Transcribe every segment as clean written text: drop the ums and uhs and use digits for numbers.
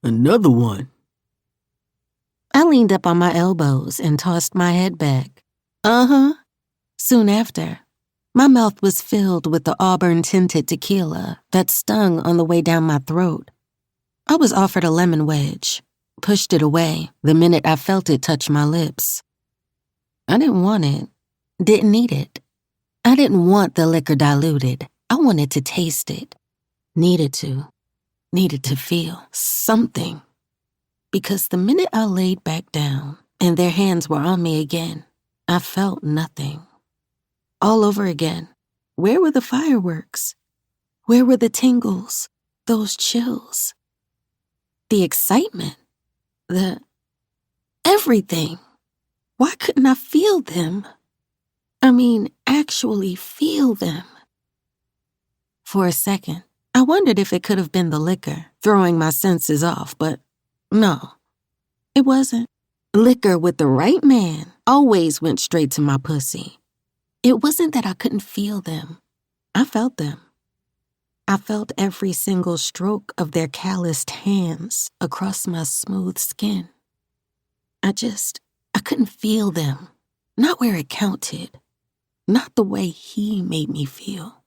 Another one. I leaned up on my elbows and tossed my head back. Uh-huh. Soon after, my mouth was filled with the auburn-tinted tequila that stung on the way down my throat. I was offered a lemon wedge, pushed it away the minute I felt it touch my lips. I didn't want it, didn't need it. I didn't want the liquor diluted. I wanted to taste it. Needed to feel something. Because the minute I laid back down and their hands were on me again, I felt nothing. All over again. Where were the fireworks? Where were the tingles? Those chills? The excitement? The everything? Why couldn't I feel them? Actually feel them. For a second, I wondered if it could have been the liquor throwing my senses off, but no, it wasn't. Liquor with the right man always went straight to my pussy. It wasn't that I couldn't feel them. I felt them. I felt every single stroke of their calloused hands across my smooth skin. I couldn't feel them. Not where it counted. Not the way he made me feel.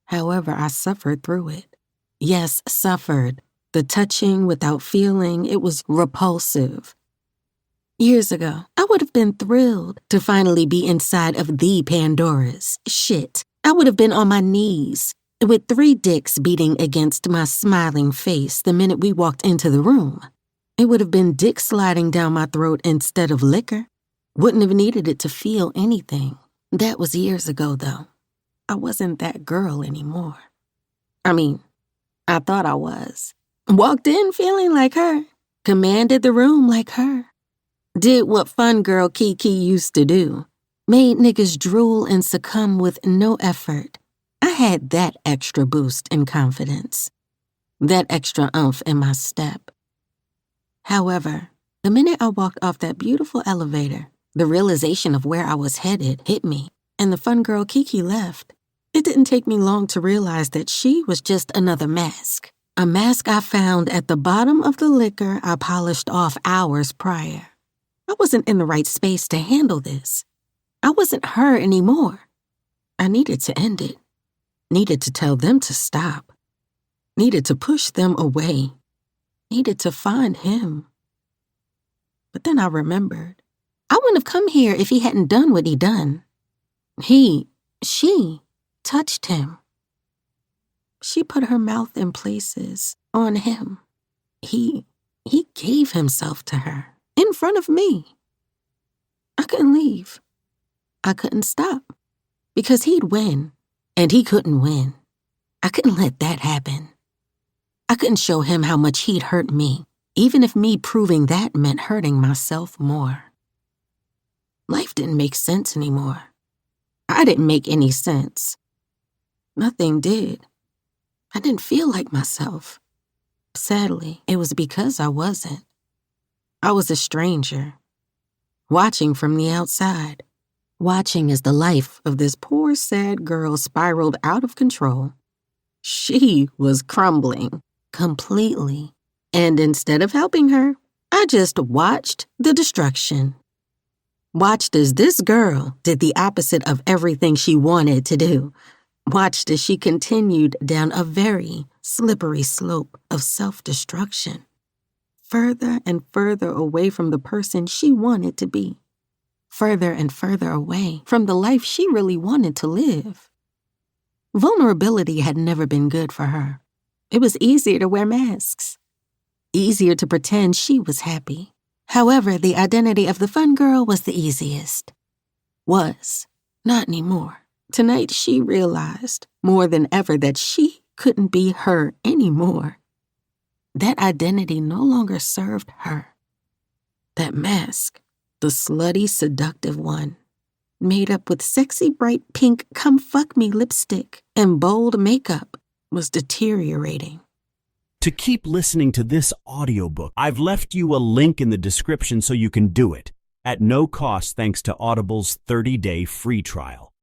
However, I suffered through it. Yes, suffered. The touching without feeling, it was repulsive. Years ago, I would have been thrilled to finally be inside of the Pandoras. Shit, I would have been on my knees, with 3 dicks beating against my smiling face the minute we walked into the room. It would have been dick sliding down my throat instead of liquor. Wouldn't have needed it to feel anything. That was years ago, though. I wasn't that girl anymore. I thought I was. Walked in feeling like her. Commanded the room like her. Did what fun girl Kiki used to do. Made niggas drool and succumb with no effort. I had that extra boost in confidence. That extra oomph in my step. However, the minute I walked off that beautiful elevator, the realization of where I was headed hit me, and the fun girl Kiki left. It didn't take me long to realize that she was just another mask. A mask I found at the bottom of the liquor I polished off hours prior. I wasn't in the right space to handle this. I wasn't her anymore. I needed to end it. Needed to tell them to stop. Needed to push them away. Needed to find him. But then I remembered. I wouldn't have come here if he hadn't done what he done. She touched him. She put her mouth in places on him. He gave himself to her in front of me. I couldn't leave. I couldn't stop because he'd win and he couldn't win. I couldn't let that happen. I couldn't show him how much he'd hurt me, even if me proving that meant hurting myself more. Life didn't make sense anymore. I didn't make any sense. Nothing did. I didn't feel like myself. Sadly, it was because I wasn't. I was a stranger, watching from the outside, watching as the life of this poor, sad girl spiraled out of control. She was crumbling completely, and instead of helping her, I just watched the destruction. Watched as this girl did the opposite of everything she wanted to do. Watched as she continued down a very slippery slope of self-destruction, further and further away from the person she wanted to be, further and further away from the life she really wanted to live. Vulnerability had never been good for her. It was easier to wear masks, easier to pretend she was happy. However, the identity of the fun girl was the easiest. Was, not anymore. Tonight she realized more than ever that she couldn't be her anymore. That identity no longer served her. That mask, the slutty, seductive one, made up with sexy, bright pink come-fuck-me lipstick and bold makeup, was deteriorating. To keep listening to this audiobook, I've left you a link in the description so you can do it, at no cost thanks to Audible's 30-day free trial.